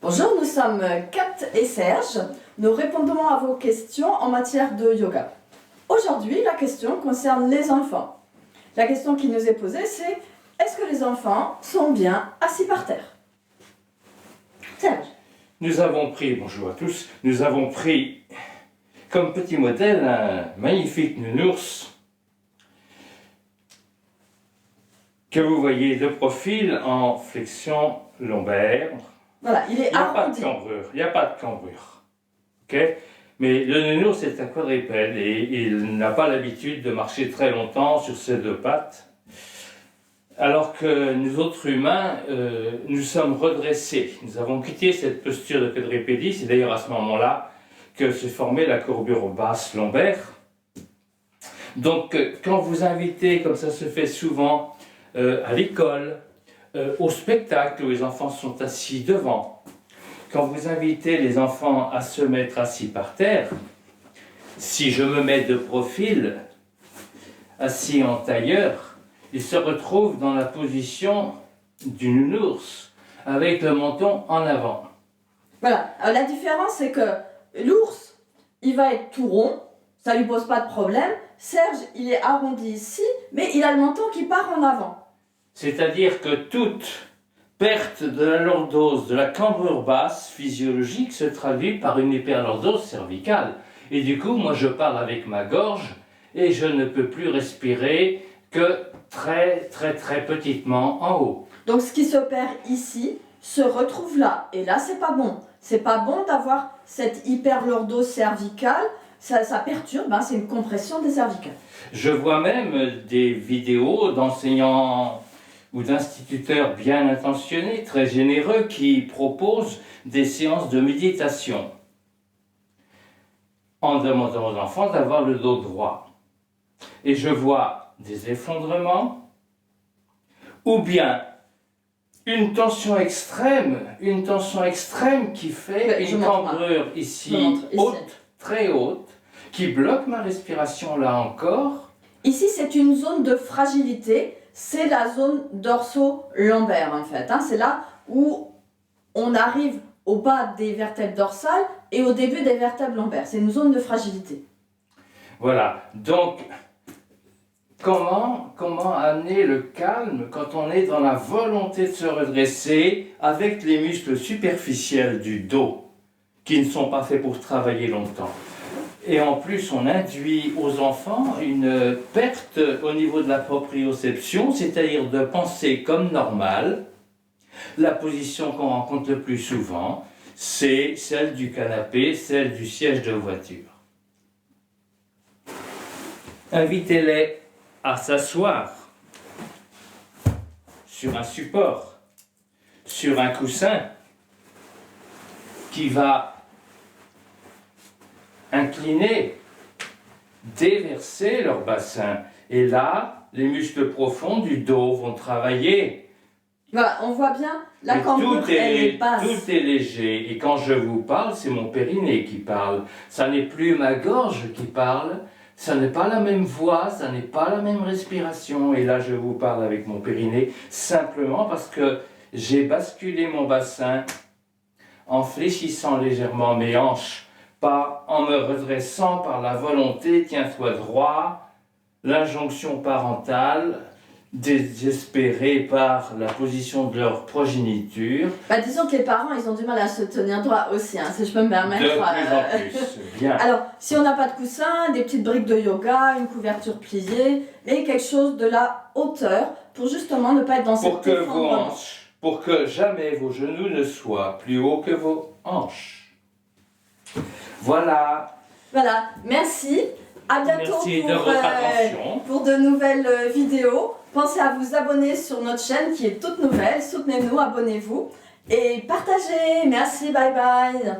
Bonjour, nous sommes Kat et Serge. Nous répondons à vos questions en matière de yoga. Aujourd'hui, la question concerne les enfants. La question qui nous est posée, c'est est-ce que les enfants sont bien assis par terre? Serge. Nous avons pris, bonjour à tous, nous avons pris comme petit modèle un magnifique nounours que vous voyez de profil en flexion lombaire. Voilà, il est arrondi. Il n'y a pas de cambrure. Okay. Mais le nounours est un quadrupède et il n'a pas l'habitude de marcher très longtemps sur ses deux pattes. Alors que nous autres humains, nous sommes redressés. Nous avons quitté cette posture de quadrupédie. C'est d'ailleurs à ce moment-là que s'est formée la courbure basse lombaire. Donc, quand vous invitez, comme ça se fait souvent, à l'école, au spectacle où les enfants sont assis devant, quand vous invitez les enfants à se mettre assis par terre, si je me mets de profil, assis en tailleur, ils se retrouvent dans la position du nounours, avec le menton en avant. Voilà, alors, la différence c'est que l'ours, il va être tout rond, ça lui pose pas de problème. Serge, il est arrondi ici, mais il a le menton qui part en avant. C'est-à-dire que toute perte de la lordose, de la cambrure basse physiologique se traduit par une hyperlordose cervicale. Et du coup, moi je parle avec ma gorge et je ne peux plus respirer que très petitement en haut. Donc ce qui se perd ici se retrouve là. Et là, c'est pas bon. C'est pas bon d'avoir cette hyperlordose cervicale. Ça perturbe, hein, c'est une compression des cervicales. Je vois même des vidéos d'enseignants ou d'instituteurs bien intentionnés, très généreux, qui proposent des séances de méditation en demandant aux enfants d'avoir le dos droit. Et je vois des effondrements ou bien une tension extrême qui fait une cambrure ici haute, très haute, qui bloque ma respiration là encore. Ici, c'est une zone de fragilité. C'est la zone dorso-lombaire en fait. Hein. C'est là où on arrive au bas des vertèbres dorsales et au début des vertèbres lombaires. C'est une zone de fragilité. Voilà. Donc, comment amener le calme quand on est dans la volonté de se redresser avec les muscles superficiels du dos qui ne sont pas faits pour travailler longtemps? Et en plus, on induit aux enfants une perte au niveau de la proprioception, c'est-à-dire de penser comme normal. La position qu'on rencontre le plus souvent, c'est celle du canapé, celle du siège de voiture. Invitez-les à s'asseoir sur un support, sur un coussin qui va incliner, déverser leur bassin. Et là, les muscles profonds du dos vont travailler. Voilà, on voit bien, la cambrure, elle est basse. Tout est léger. Et quand je vous parle, c'est mon périnée qui parle. Ça n'est plus ma gorge qui parle. Ça n'est pas la même voix, ça n'est pas la même respiration. Et là, je vous parle avec mon périnée, simplement parce que j'ai basculé mon bassin en fléchissant légèrement mes hanches, pas en me redressant par la volonté, tiens-toi droit, l'injonction parentale, désespérée par la position de leur progéniture. Disons que les parents, ils ont du mal à se tenir droit aussi, hein, si je peux me permettre. De plus en plus, bien. Alors, si on n'a pas de coussin, des petites briques de yoga, une couverture pliée, mais quelque chose de la hauteur, pour justement ne pas être dans cette effondrement. Pour que jamais vos genoux ne soient plus hauts que vos hanches. Voilà. Voilà, merci. À bientôt pour de nouvelles vidéos. Pensez à vous abonner sur notre chaîne qui est toute nouvelle. Soutenez-nous, abonnez-vous et partagez. Merci, bye bye.